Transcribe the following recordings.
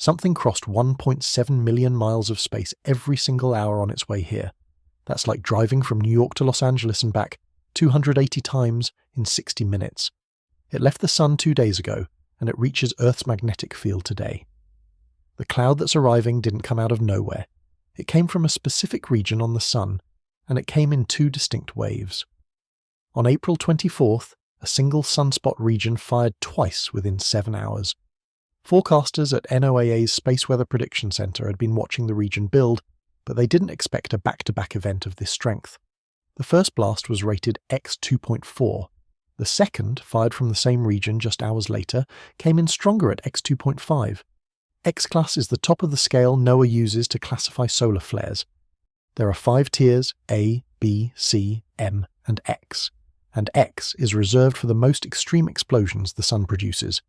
Something crossed 1.7 million miles of space every single hour on its way here. That's like driving from New York to Los Angeles and back 280 times in 60 minutes. It left the Sun 2 days ago, and it reaches Earth's magnetic field today. The cloud that's arriving didn't come out of nowhere. It came from a specific region on the Sun, and it came in 2 distinct waves. On April 24th, a single sunspot region fired twice within 7 hours. Forecasters at NOAA's Space Weather Prediction Center had been watching the region build, but they didn't expect a back-to-back event of this strength. The first blast was rated X2.4. The second, fired from the same region just hours later, came in stronger at X2.5. X-class is the top of the scale NOAA uses to classify solar flares. There are 5 tiers, A, B, C, M, and X is reserved for the most extreme explosions the Sun produces.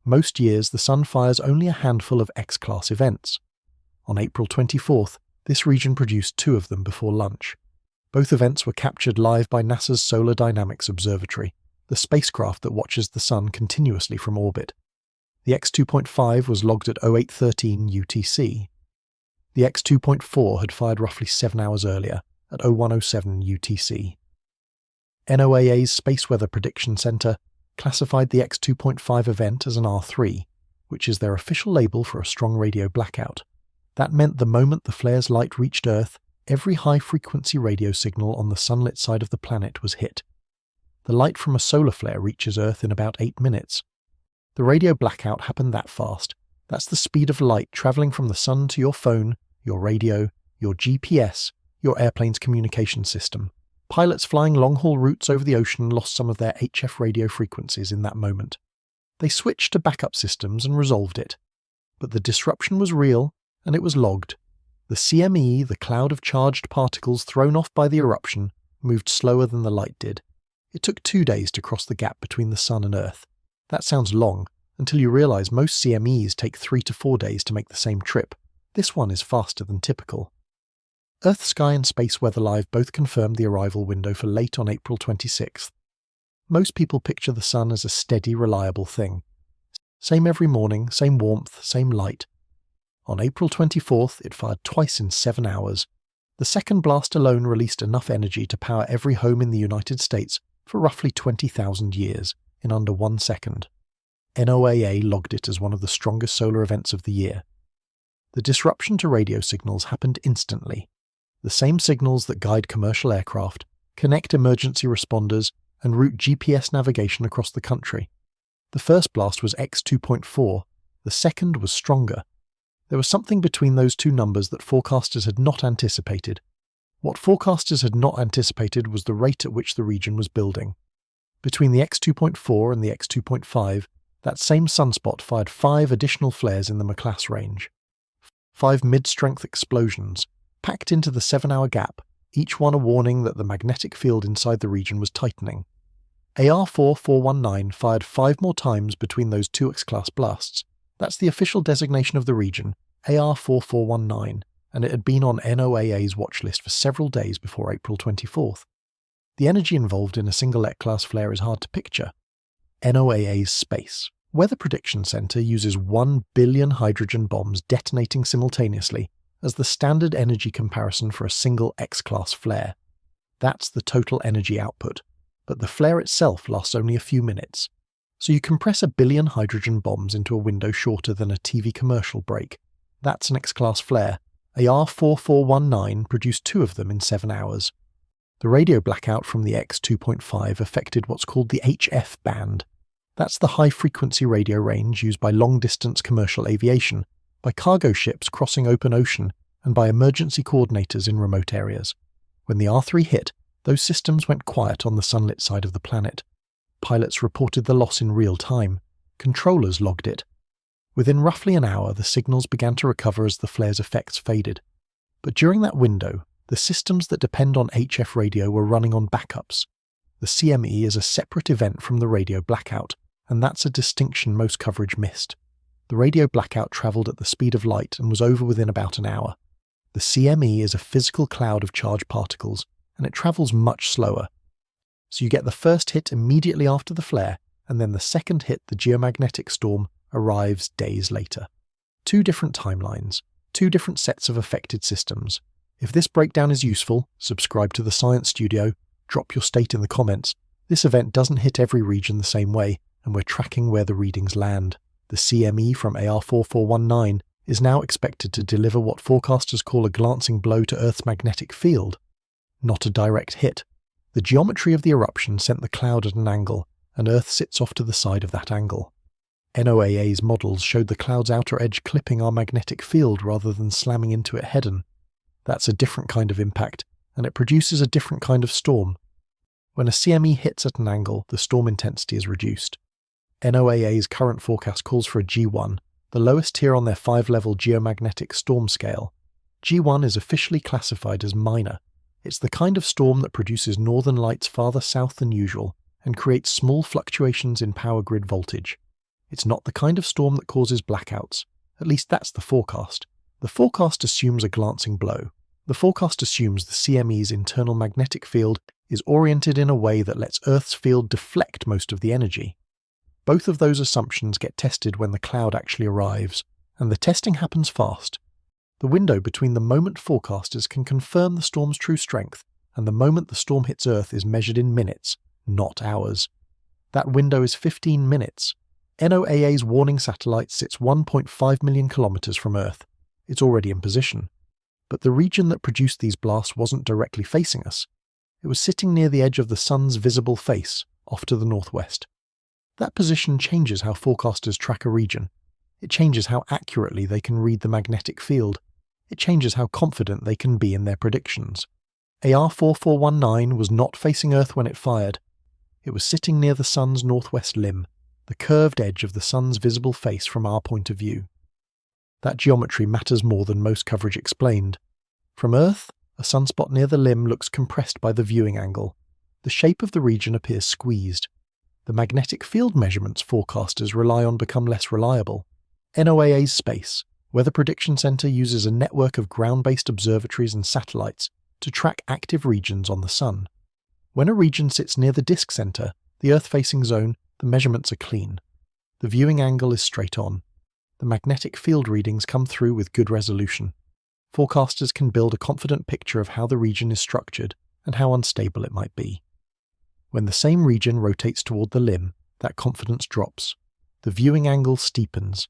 Most years the Sun fires only a handful of X-class events. On April 24th, this region produced 2 of them before lunch. Both events were captured live by NASA's Solar Dynamics Observatory, the spacecraft that watches the Sun continuously from orbit. The X2.5 was logged at 0813 UTC. The X2.4 had fired roughly 7 hours earlier, at 0107 UTC. NOAA's Space Weather Prediction Center classified the X2.5 event as an R3, which is their official label for a strong radio blackout. That meant the moment the flare's light reached Earth, every high-frequency radio signal on the sunlit side of the planet was hit. The light from a solar flare reaches Earth in about 8 minutes. The radio blackout happened that fast. That's the speed of light traveling from the Sun to your phone, your radio, your GPS, your airplane's communication system. Pilots flying long-haul routes over the ocean lost some of their HF radio frequencies in that moment. They switched to backup systems and resolved it. But the disruption was real, and it was logged. The CME, the cloud of charged particles thrown off by the eruption, moved slower than the light did. It took 2 days to cross the gap between the Sun and Earth. That sounds long, until you realize most CMEs take 3 to 4 days to make the same trip. This one is faster than typical. Earth Sky and Space Weather Live both confirmed the arrival window for late on April 26th. Most people picture the Sun as a steady, reliable thing. Same every morning, same warmth, same light. On April 24th, it fired twice in 7 hours. The second blast alone released enough energy to power every home in the United States for roughly 20,000 years, in under 1 second. NOAA logged it as one of the strongest solar events of the year. The disruption to radio signals happened instantly. The same signals that guide commercial aircraft, connect emergency responders, and route GPS navigation across the country. The first blast was X2.4, the second was stronger. There was something between those 2 numbers that forecasters had not anticipated. What forecasters had not anticipated was the rate at which the region was building. Between the X2.4 and the X2.5, that same sunspot fired 5 additional flares in the McClass range. 5 mid-strength explosions, packed into the 7-hour gap, each one a warning that the magnetic field inside the region was tightening. AR4419 fired 5 more times between those 2 X-class blasts. That's the official designation of the region, AR4419, and it had been on NOAA's watch list for several days before April 24th. The energy involved in a single X-class flare is hard to picture. NOAA's Space Weather Prediction Center uses 1 billion hydrogen bombs detonating simultaneously as the standard energy comparison for a single X-class flare. That's the total energy output, but the flare itself lasts only a few minutes. So you compress 1 billion hydrogen bombs into a window shorter than a TV commercial break. That's an X-class flare. AR4419 produced 2 of them in 7 hours. The radio blackout from the X2.5 affected what's called the HF band. That's the high-frequency radio range used by long-distance commercial aviation, by cargo ships crossing open ocean, and by emergency coordinators in remote areas. When the R3 hit, those systems went quiet on the sunlit side of the planet. Pilots reported the loss in real time. Controllers logged it. Within roughly an hour, the signals began to recover as the flare's effects faded. But during that window, the systems that depend on HF radio were running on backups. The CME is a separate event from the radio blackout, and that's a distinction most coverage missed. The radio blackout travelled at the speed of light and was over within about an hour. The CME is a physical cloud of charged particles, and it travels much slower. So you get the first hit immediately after the flare, and then the second hit, the geomagnetic storm, arrives days later. Two different timelines, two different sets of affected systems. If this breakdown is useful, subscribe to the Science Studio, drop your state in the comments. This event doesn't hit every region the same way, and we're tracking where the readings land. The CME from AR4419 is now expected to deliver what forecasters call a glancing blow to Earth's magnetic field, not a direct hit. The geometry of the eruption sent the cloud at an angle, and Earth sits off to the side of that angle. NOAA's models showed the cloud's outer edge clipping our magnetic field rather than slamming into it head-on. That's a different kind of impact, and it produces a different kind of storm. When a CME hits at an angle, the storm intensity is reduced. NOAA's current forecast calls for a G1, the lowest tier on their 5-level geomagnetic storm scale. G1 is officially classified as minor. It's the kind of storm that produces northern lights farther south than usual and creates small fluctuations in power grid voltage. It's not the kind of storm that causes blackouts. At least that's the forecast. The forecast assumes a glancing blow. The forecast assumes the CME's internal magnetic field is oriented in a way that lets Earth's field deflect most of the energy. Both of those assumptions get tested when the cloud actually arrives, and the testing happens fast. The window between the moment forecasters can confirm the storm's true strength and the moment the storm hits Earth is measured in minutes, not hours. That window is 15 minutes. NOAA's warning satellite sits 1.5 million kilometers from Earth. It's already in position. But the region that produced these blasts wasn't directly facing us. It was sitting near the edge of the sun's visible face, off to the northwest. That position changes how forecasters track a region. It changes how accurately they can read the magnetic field. It changes how confident they can be in their predictions. AR4419 was not facing Earth when it fired. It was sitting near the sun's northwest limb, the curved edge of the sun's visible face from our point of view. That geometry matters more than most coverage explained. From Earth, a sunspot near the limb looks compressed by the viewing angle. The shape of the region appears squeezed. The magnetic field measurements forecasters rely on become less reliable. NOAA's Space, Weather Prediction Center, uses a network of ground-based observatories and satellites to track active regions on the Sun. When a region sits near the disk center, the Earth-facing zone, the measurements are clean. The viewing angle is straight on. The magnetic field readings come through with good resolution. Forecasters can build a confident picture of how the region is structured and how unstable it might be. When the same region rotates toward the limb, that confidence drops. The viewing angle steepens.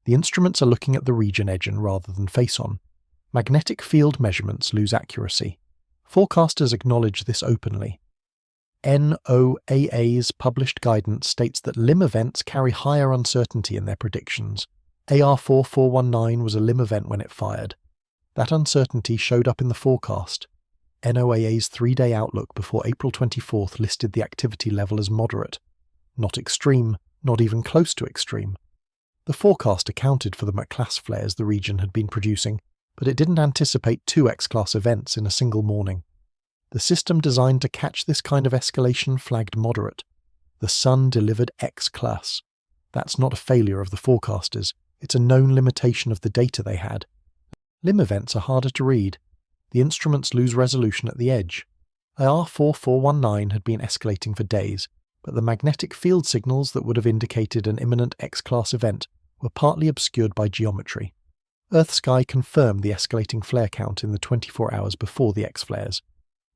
The instruments are looking at the region edge-on rather than face-on. Magnetic field measurements lose accuracy. Forecasters acknowledge this openly. NOAA's published guidance states that limb events carry higher uncertainty in their predictions. AR4419 was a limb event when it fired. That uncertainty showed up in the forecast. NOAA's 3-day outlook before April 24th listed the activity level as moderate. Not extreme, not even close to extreme. The forecast accounted for the X-class flares the region had been producing, but it didn't anticipate 2 X-class events in a single morning. The system designed to catch this kind of escalation flagged moderate. The Sun delivered X-class. That's not a failure of the forecasters, it's a known limitation of the data they had. Limb events are harder to read. The instruments lose resolution at the edge. AR4419 had been escalating for days, but the magnetic field signals that would have indicated an imminent X-class event were partly obscured by geometry. EarthSky confirmed the escalating flare count in the 24 hours before the X-flares.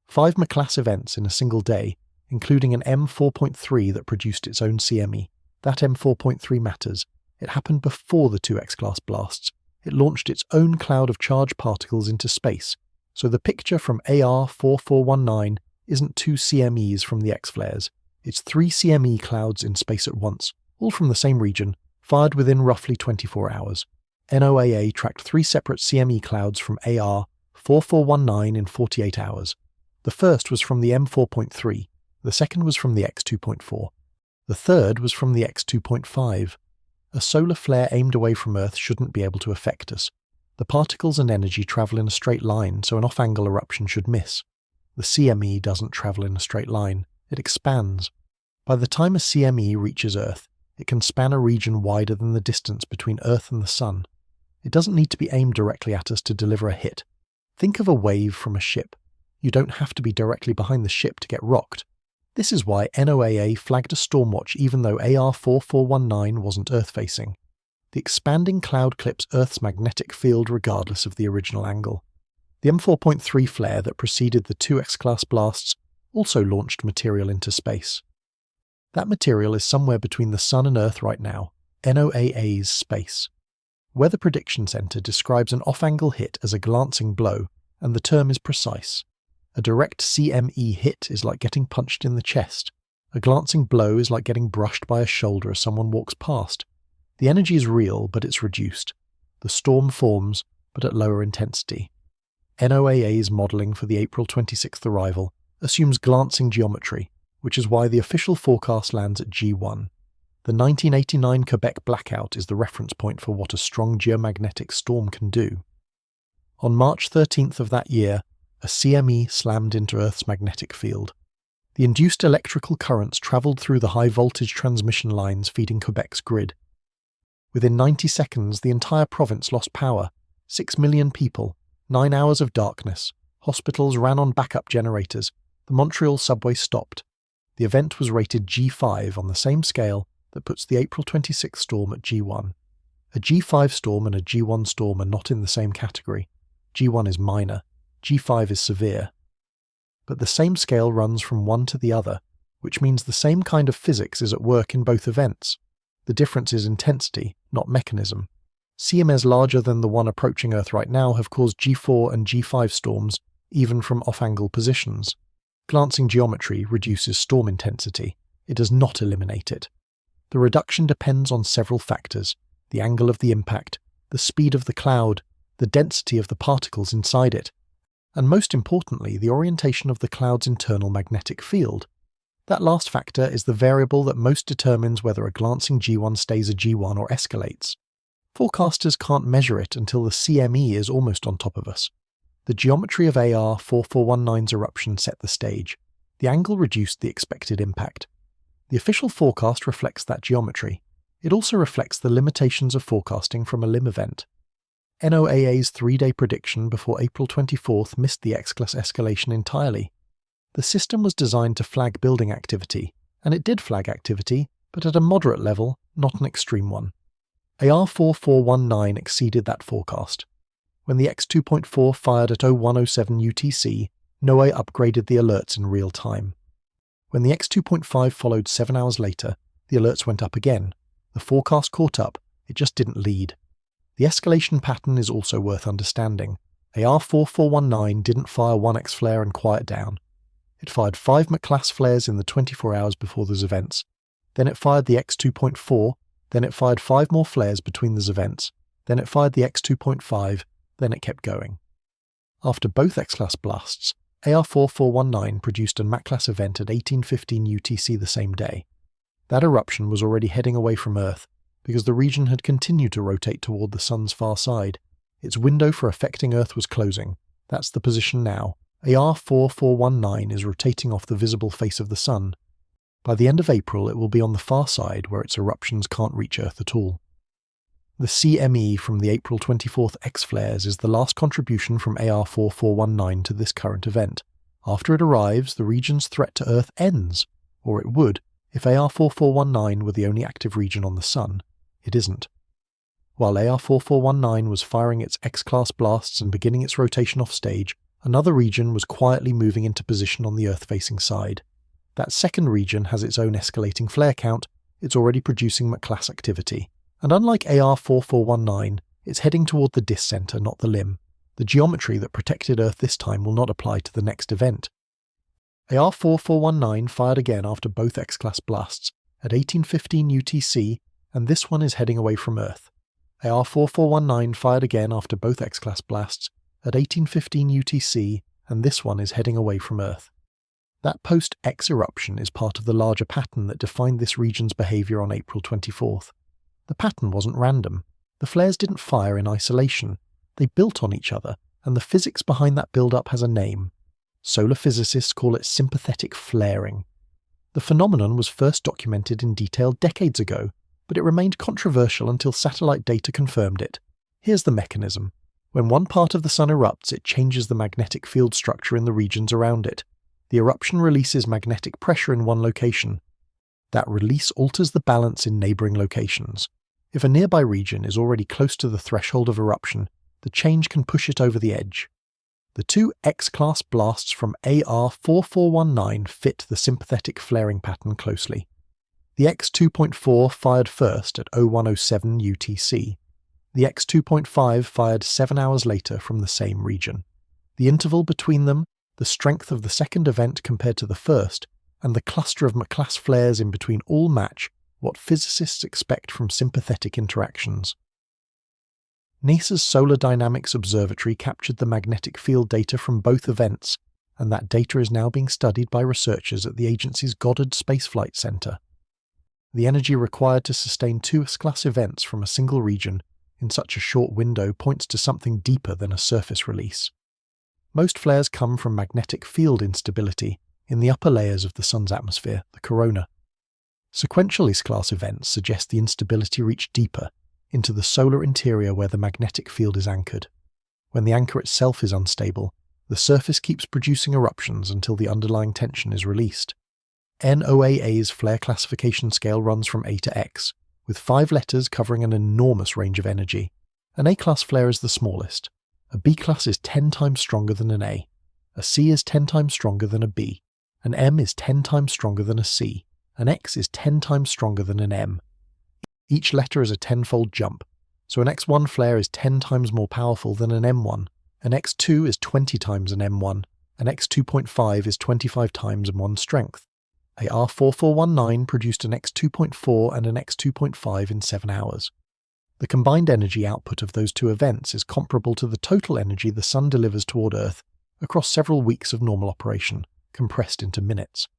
5 X-class events in a single day, including an M4.3 that produced its own CME. That M4.3 matters. It happened before the 2 X-class blasts. It launched its own cloud of charged particles into space, so the picture from AR4419 isn't 2 CMEs from the X-flares. It's 3 CME clouds in space at once, all from the same region, fired within roughly 24 hours. NOAA tracked 3 separate CME clouds from AR4419 in 48 hours. The first was from the M4.3, the second was from the X2.4. The third was from the X2.5. A solar flare aimed away from Earth shouldn't be able to affect us. The particles and energy travel in a straight line, so an off-angle eruption should miss. The CME doesn't travel in a straight line. It expands. By the time a CME reaches Earth, it can span a region wider than the distance between Earth and the Sun. It doesn't need to be aimed directly at us to deliver a hit. Think of a wave from a ship. You don't have to be directly behind the ship to get rocked. This is why NOAA flagged a storm watch even though AR4419 wasn't Earth-facing. The expanding cloud clips Earth's magnetic field regardless of the original angle. The M4.3 flare that preceded the two X-class blasts also launched material into space. That material is somewhere between the Sun and Earth right now, NOAA's space. Weather Prediction Center describes an off-angle hit as a glancing blow, and the term is precise. A direct CME hit is like getting punched in the chest. A glancing blow is like getting brushed by a shoulder as someone walks past. The energy is real, but it's reduced. The storm forms, but at lower intensity. NOAA's modelling for the April 26th arrival assumes glancing geometry, which is why the official forecast lands at G1. The 1989 Quebec blackout is the reference point for what a strong geomagnetic storm can do. On March 13th of that year, a CME slammed into Earth's magnetic field. The induced electrical currents travelled through the high-voltage transmission lines feeding Quebec's grid. Within 90 seconds, the entire province lost power. 6 million people, 9 hours of darkness, hospitals ran on backup generators, the Montreal subway stopped. The event was rated G5 on the same scale that puts the April 26th storm at G1. A G5 storm and a G1 storm are not in the same category. G1 is minor, G5 is severe. But the same scale runs from one to the other, which means the same kind of physics is at work in both events. The difference is intensity, not mechanism. CMEs larger than the one approaching Earth right now have caused G4 and G5 storms, even from off-angle positions. Glancing geometry reduces storm intensity. It does not eliminate it. The reduction depends on several factors: the angle of the impact, the speed of the cloud, the density of the particles inside it, and most importantly, the orientation of the cloud's internal magnetic field. That last factor is the variable that most determines whether a glancing G1 stays a G1 or escalates. Forecasters can't measure it until the CME is almost on top of us. The geometry of AR 4419's eruption set the stage. The angle reduced the expected impact. The official forecast reflects that geometry. It also reflects the limitations of forecasting from a limb event. NOAA's 3-day prediction before April 24th missed the X-class escalation entirely. The system was designed to flag building activity, and it did flag activity, but at a moderate level, not an extreme one. AR 4419 exceeded that forecast. When the X2.4 fired at 0107 UTC, NOAA upgraded the alerts in real time. When the X2.5 followed 7 hours later, the alerts went up again. The forecast caught up, it just didn't lead. The escalation pattern is also worth understanding. AR 4419 didn't fire one X flare and quiet down. It fired 5 McClass flares in the 24 hours before those events. Then it fired the X2.4, then it fired 5 more flares between those events, then it fired the X2.5, then it kept going. After both X-class blasts, AR 4419 produced a McClass event at 1815 UTC the same day. That eruption was already heading away from Earth, because the region had continued to rotate toward the Sun's far side. Its window for affecting Earth was closing. That's the position now. AR 4419 is rotating off the visible face of the Sun. By the end of April, it will be on the far side where its eruptions can't reach Earth at all. The CME from the April 24th X-flares is the last contribution from AR 4419 to this current event. After it arrives, the region's threat to Earth ends, or it would, if AR 4419 were the only active region on the Sun. It isn't. While AR 4419 was firing its X-class blasts and beginning its rotation off stage, another region was quietly moving into position on the Earth-facing side. That second region has its own escalating flare count, it's already producing McClass activity. And unlike AR 4419, it's heading toward the disk center, not the limb. The geometry that protected Earth this time will not apply to the next event. AR 4419 fired again after both X-class blasts, at 1815 UTC, and this one is heading away from Earth. AR 4419 fired again after both X-class blasts, at 1815 UTC, and this one is heading away from Earth. That post-X eruption is part of the larger pattern that defined this region's behavior on April 24th. The pattern wasn't random. The flares didn't fire in isolation. They built on each other, and the physics behind that build-up has a name. Solar physicists call it sympathetic flaring. The phenomenon was first documented in detail decades ago, but it remained controversial until satellite data confirmed it. Here's the mechanism. When one part of the Sun erupts, it changes the magnetic field structure in the regions around it. The eruption releases magnetic pressure in one location. That release alters the balance in neighbouring locations. If a nearby region is already close to the threshold of eruption, the change can push it over the edge. The two X-class blasts from AR4419 fit the sympathetic flaring pattern closely. The X2.4 fired first at 0107 UTC. The X2.5 fired 7 hours later from the same region. The interval between them, the strength of the second event compared to the first, and the cluster of McClass flares in between all match what physicists expect from sympathetic interactions. NASA's Solar Dynamics Observatory captured the magnetic field data from both events, and that data is now being studied by researchers at the agency's Goddard Space Flight Center. The energy required to sustain two S-class events from a single region in such a short window points to something deeper than a surface release. Most flares come from magnetic field instability in the upper layers of the Sun's atmosphere, the corona. Sequential S-class events suggest the instability reached deeper, into the solar interior where the magnetic field is anchored. When the anchor itself is unstable, the surface keeps producing eruptions until the underlying tension is released. NOAA's flare classification scale runs from A to X, with 5 letters covering an enormous range of energy. An A-class flare is the smallest. A B-class is 10 times stronger than an A. A C is 10 times stronger than a B. An M is 10 times stronger than a C. An X is 10 times stronger than an M. Each letter is a 10-fold jump, so an X1 flare is 10 times more powerful than an M1. An X2 is 20 times an M1. An X2.5 is 25 times M1 strength. AR4419 produced an X2.4 and an X2.5 in 7 hours. The combined energy output of those two events is comparable to the total energy the Sun delivers toward Earth across several weeks of normal operation, compressed into minutes.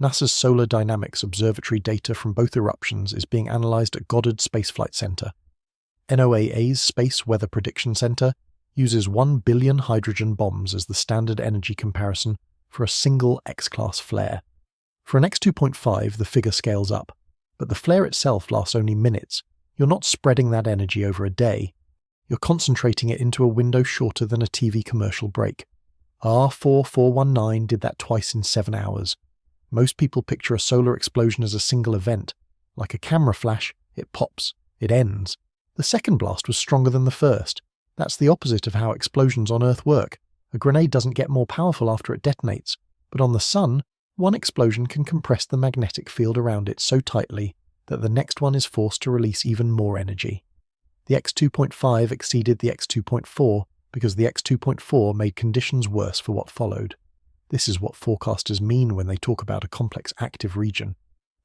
NASA's Solar Dynamics Observatory data from both eruptions is being analyzed at Goddard Space Flight Center. NOAA's Space Weather Prediction Center uses 1 billion hydrogen bombs as the standard energy comparison for a single X-class flare. For an X2.5, the figure scales up, but the flare itself lasts only minutes. You're not spreading that energy over a day. You're concentrating it into a window shorter than a TV commercial break. AR4419 did that twice in 7 hours. Most people picture a solar explosion as a single event. Like a camera flash, it pops, it ends. The second blast was stronger than the first. That's the opposite of how explosions on Earth work. A grenade doesn't get more powerful after it detonates, but on the Sun, one explosion can compress the magnetic field around it so tightly that the next one is forced to release even more energy. The X2.5 exceeded the X2.4 because the X2.4 made conditions worse for what followed. This is what forecasters mean when they talk about a complex active region.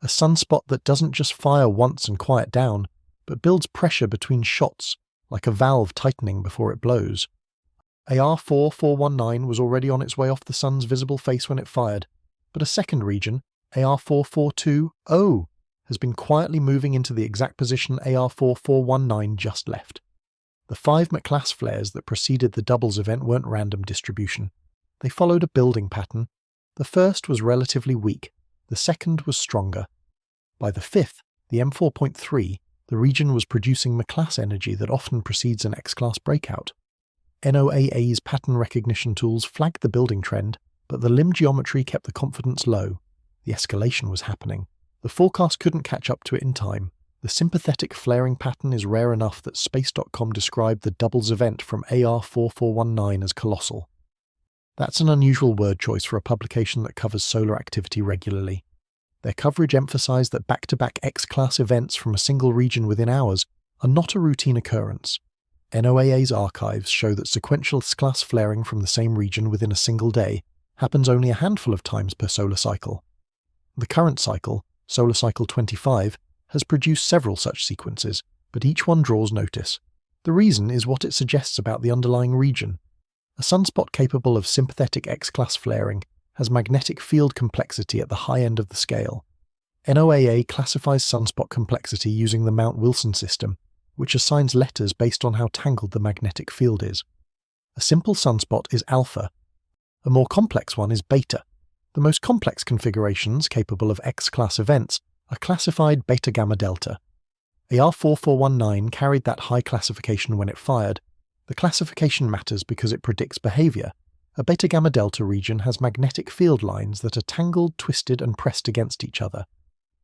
A sunspot that doesn't just fire once and quiet down, but builds pressure between shots, like a valve tightening before it blows. AR4419 was already on its way off the Sun's visible face when it fired, but a second region, AR4420, has been quietly moving into the exact position AR4419 just left. The 5 McClass flares that preceded the doubles event weren't random distribution. They followed a building pattern. The first was relatively weak, the second was stronger. By the 5th, the M4.3, the region was producing McClass energy that often precedes an X-class breakout. NOAA's pattern recognition tools flagged the building trend, but the limb geometry kept the confidence low. The escalation was happening. The forecast couldn't catch up to it in time. The sympathetic flaring pattern is rare enough that Space.com described the doubles event from AR4419 as colossal. That's an unusual word choice for a publication that covers solar activity regularly. Their coverage emphasized that back-to-back X-class events from a single region within hours are not a routine occurrence. NOAA's archives show that sequential S-class flaring from the same region within a single day happens only a handful of times per solar cycle. The current cycle, Solar Cycle 25, has produced several such sequences, but each one draws notice. The reason is what it suggests about the underlying region. A sunspot capable of sympathetic X-class flaring has magnetic field complexity at the high end of the scale. NOAA classifies sunspot complexity using the Mount Wilson system, which assigns letters based on how tangled the magnetic field is. A simple sunspot is alpha. A more complex one is beta. The most complex configurations capable of X-class events are classified beta-gamma delta. AR4419 carried that high classification when it fired. The classification matters because it predicts behavior. A beta-gamma delta region has magnetic field lines that are tangled, twisted, and pressed against each other.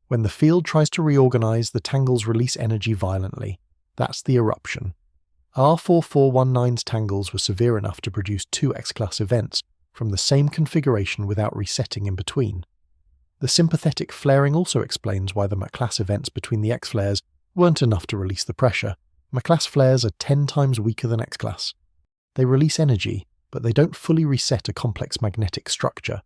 When the field tries to reorganize, the tangles release energy violently. That's the eruption. R4419's tangles were severe enough to produce 2 X-class events from the same configuration without resetting in between. The sympathetic flaring also explains why the M-class events between the X-flares weren't enough to release the pressure. M-class flares are 10 times weaker than X-class. They release energy, but they don't fully reset a complex magnetic structure.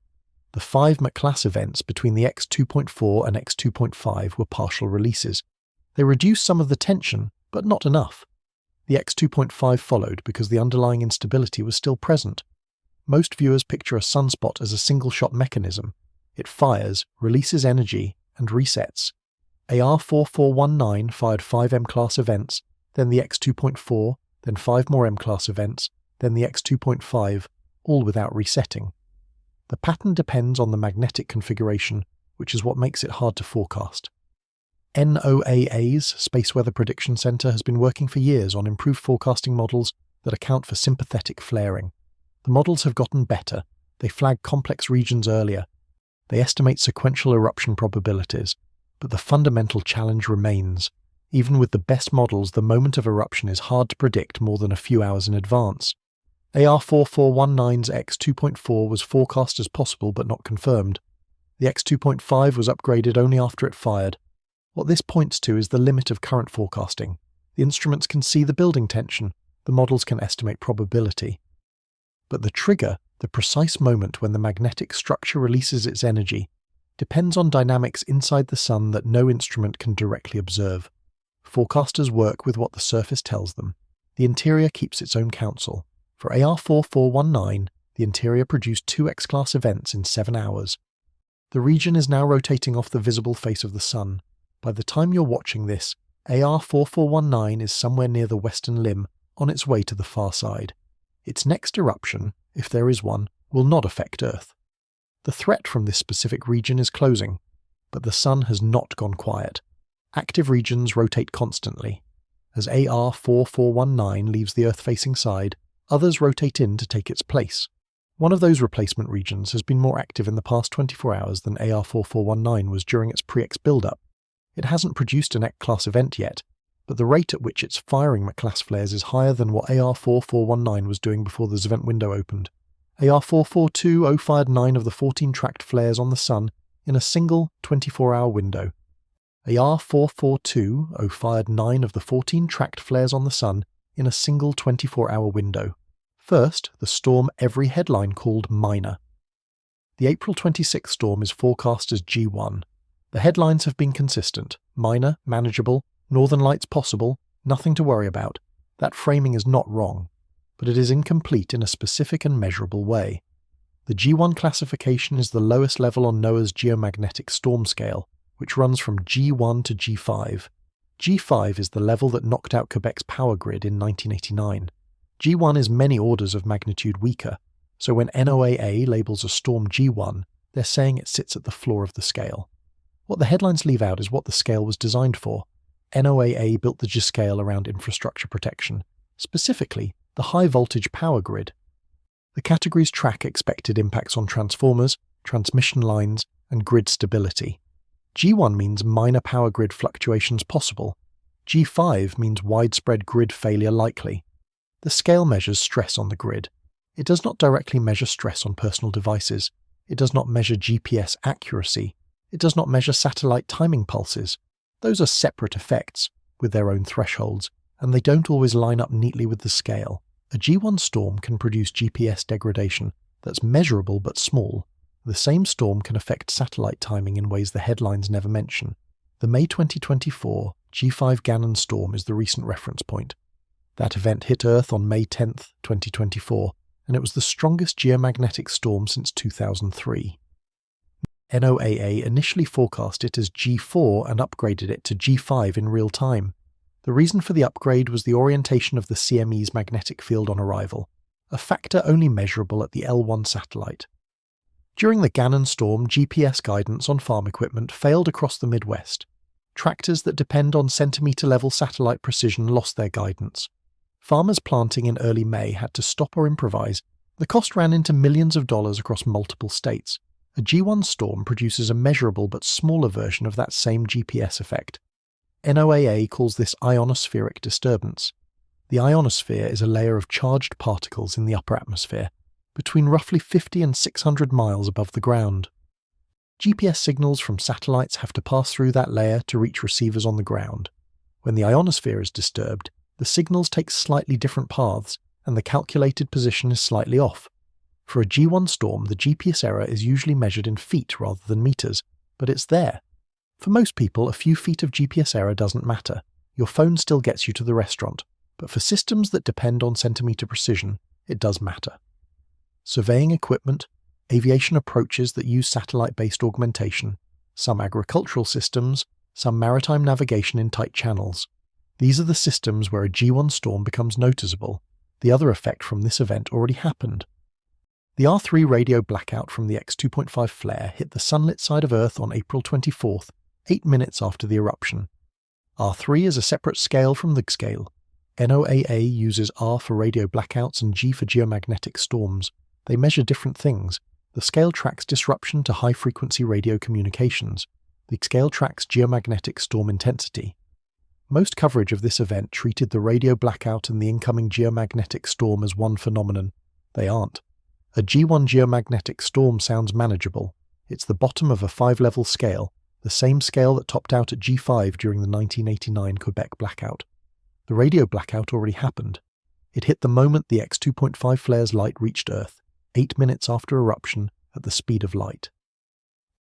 The 5 M-class events between the X2.4 and X2.5 were partial releases. They reduced some of the tension, but not enough. The X2.5 followed because the underlying instability was still present. Most viewers picture a sunspot as a single-shot mechanism. It fires, releases energy, and resets. AR4419 fired 5 M-class events, then the X2.4, then 5 more M-class events, then the X2.5, all without resetting. The pattern depends on the magnetic configuration, which is what makes it hard to forecast. NOAA's Space Weather Prediction Center has been working for years on improved forecasting models that account for sympathetic flaring. The models have gotten better. They flag complex regions earlier. They estimate sequential eruption probabilities. But the fundamental challenge remains. Even with the best models, the moment of eruption is hard to predict more than a few hours in advance. AR4419's X2.4 was forecast as possible but not confirmed. The X2.5 was upgraded only after it fired. What this points to is the limit of current forecasting. The instruments can see the building tension, the models can estimate probability. But the trigger, the precise moment when the magnetic structure releases its energy, depends on dynamics inside the Sun that no instrument can directly observe. Forecasters work with what the surface tells them. The interior keeps its own counsel. For AR4419, the interior produced 2 X-class events in 7 hours. The region is now rotating off the visible face of the Sun. By the time you're watching this, AR4419 is somewhere near the western limb, on its way to the far side. Its next eruption, if there is one, will not affect Earth. The threat from this specific region is closing, but the Sun has not gone quiet. Active regions rotate constantly. As AR4419 leaves the Earth-facing side, others rotate in to take its place. One of those replacement regions has been more active in the past 24 hours than AR4419 was during its pre-X build-up. It hasn't produced an X-class event yet, but the rate at which it's firing M-class flares is higher than what AR4419 was doing before the event window opened. AR442 fired 9 of the 14 tracked flares on the Sun in a single 24-hour window. AR442 fired 9 of the 14 tracked flares on the Sun in a single 24-hour window. First, the storm every headline called minor. The April 26th storm is forecast as G1. The headlines have been consistent: minor, manageable, northern lights possible, nothing to worry about. That framing is not wrong, but it is incomplete in a specific and measurable way. The G1 classification is the lowest level on NOAA's Geomagnetic storm scale, which runs from G1 to G5. G5 is the level that knocked out Quebec's power grid in 1989. G1 is many orders of magnitude weaker, so when NOAA labels a storm G1, they're saying it sits at the floor of the scale. What the headlines leave out is what the scale was designed for. NOAA built the G scale around infrastructure protection, specifically the high-voltage power grid. The categories track expected impacts on transformers, transmission lines, and grid stability. G1 means minor power grid fluctuations possible. G5 means widespread grid failure likely. The scale measures stress on the grid. It does not directly measure stress on personal devices. It does not measure GPS accuracy. It does not measure satellite timing pulses. Those are separate effects, with their own thresholds, and they don't always line up neatly with the scale. A G1 storm can produce GPS degradation that's measurable but small. The same storm can affect satellite timing in ways the headlines never mention. The May 2024 G5 Gannon storm is the recent reference point. That event hit Earth on May 10, 2024, and it was the strongest geomagnetic storm since 2003. NOAA initially forecast it as G4 and upgraded it to G5 in real time. The reason for the upgrade was the orientation of the CME's magnetic field on arrival, a factor only measurable at the L1 satellite. During the Gannon storm, GPS guidance on farm equipment failed across the Midwest. Tractors that depend on centimetre-level satellite precision lost their guidance. Farmers planting in early May had to stop or improvise. The cost ran into millions of dollars across multiple states. A G1 storm produces a measurable but smaller version of that same GPS effect. NOAA calls this ionospheric disturbance. The ionosphere is a layer of charged particles in the upper atmosphere, between roughly 50 and 600 miles above the ground. GPS signals from satellites have to pass through that layer to reach receivers on the ground. When the ionosphere is disturbed, the signals take slightly different paths, and the calculated position is slightly off. For a G1 storm, the GPS error is usually measured in feet rather than meters, but it's there. For most people, a few feet of GPS error doesn't matter. Your phone still gets you to the restaurant, but for systems that depend on centimeter precision, it does matter. Surveying equipment, aviation approaches that use satellite-based augmentation, some agricultural systems, some maritime navigation in tight channels. These are the systems where a G1 storm becomes noticeable. The other effect from this event already happened. The R3 radio blackout from the X2.5 flare hit the sunlit side of Earth on April 24th, 8 minutes after the eruption. R3 is a separate scale from the scale. NOAA uses R for radio blackouts and G for geomagnetic storms. They measure different things. The scale tracks disruption to high-frequency radio communications. The scale tracks geomagnetic storm intensity. Most coverage of this event treated the radio blackout and the incoming geomagnetic storm as one phenomenon. They aren't. A G1 geomagnetic storm sounds manageable. It's the bottom of a 5-level scale, the same scale that topped out at G5 during the 1989 Quebec blackout. The radio blackout already happened. It hit the moment the X2.5 flare's light reached Earth, 8 minutes after eruption, at the speed of light.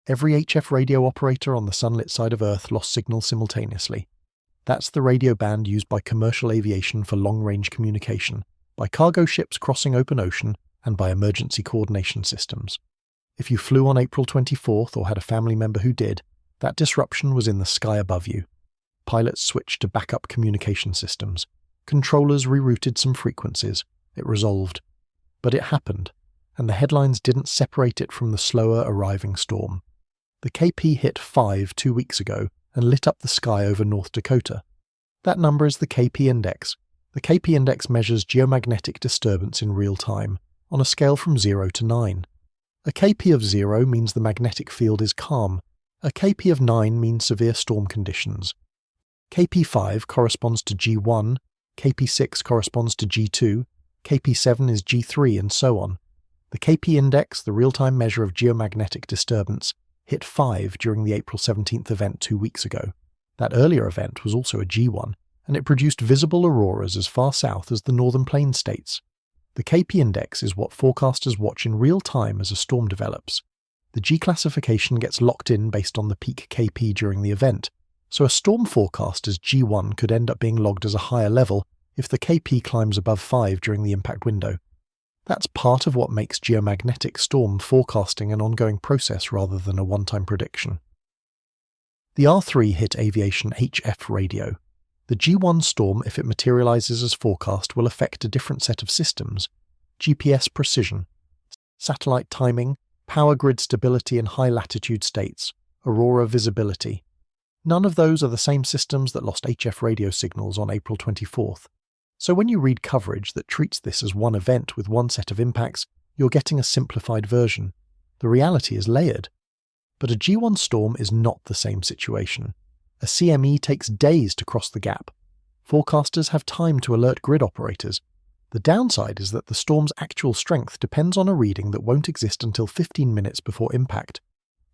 Every HF radio operator on the sunlit side of Earth lost signal simultaneously. That's the radio band used by commercial aviation for long-range communication, by cargo ships crossing open ocean, and by emergency coordination systems. If you flew on April 24th or had a family member who did, that disruption was in the sky above you. Pilots switched to backup communication systems. Controllers rerouted some frequencies. It resolved. But it happened, and the headlines didn't separate it from the slower arriving storm. The KP hit 5 2 weeks ago and lit up the sky over North Dakota. That number is the KP index. The KP index measures geomagnetic disturbance in real time, on a scale from 0 to 9. A KP of 0 means the magnetic field is calm. A KP of 9 means severe storm conditions. KP5 corresponds to G1, KP6 corresponds to G2, KP7 is G3, and so on. The KP index, the real-time measure of geomagnetic disturbance, hit 5 during the April 17th event 2 weeks ago. That earlier event was also a G1, and it produced visible auroras as far south as the northern plain states. The KP index is what forecasters watch in real time as a storm develops. The G classification gets locked in based on the peak KP during the event, so a storm forecast as G1 could end up being logged as a higher level if the KP climbs above 5 during the impact window. That's part of what makes geomagnetic storm forecasting an ongoing process rather than a one-time prediction. The R3 hit aviation HF radio. The G1 storm, if it materializes as forecast, will affect a different set of systems: GPS precision, satellite timing, power grid stability in high-latitude states, aurora visibility. None of those are the same systems that lost HF radio signals on April 24th. So when you read coverage that treats this as one event with one set of impacts, you're getting a simplified version. The reality is layered. But a G1 storm is not the same situation. A CME takes days to cross the gap. Forecasters have time to alert grid operators. The downside is that the storm's actual strength depends on a reading that won't exist until 15 minutes before impact.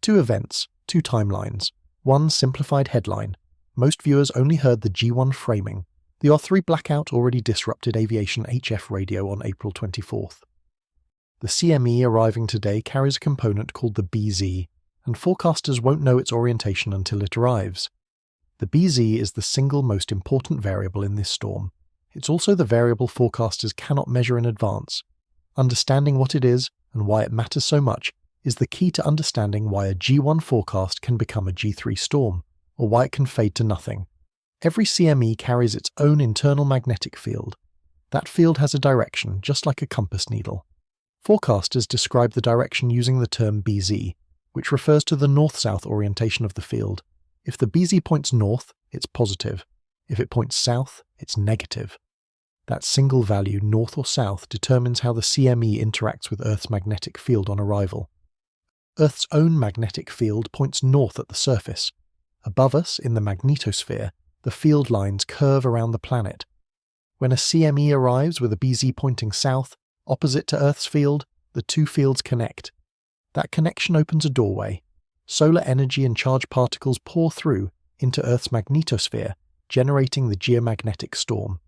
2 events, 2 timelines, 1 simplified headline. Most viewers only heard the G1 framing. The R3 blackout already disrupted aviation HF radio on April 24th. The CME arriving today carries a component called the BZ, and forecasters won't know its orientation until it arrives. The BZ is the single most important variable in this storm. It's also the variable forecasters cannot measure in advance. Understanding what it is and why it matters so much is the key to understanding why a G1 forecast can become a G3 storm, or why it can fade to nothing. Every CME carries its own internal magnetic field. That field has a direction, just like a compass needle. Forecasters describe the direction using the term BZ, which refers to the north-south orientation of the field. If the BZ points north, it's positive. If it points south, it's negative. That single value, north or south, determines how the CME interacts with Earth's magnetic field on arrival. Earth's own magnetic field points north at the surface. Above us, in the magnetosphere, the field lines curve around the planet. When a CME arrives with a BZ pointing south, opposite to Earth's field, the two fields connect. That connection opens a doorway. Solar energy and charged particles pour through into Earth's magnetosphere, generating the geomagnetic storm.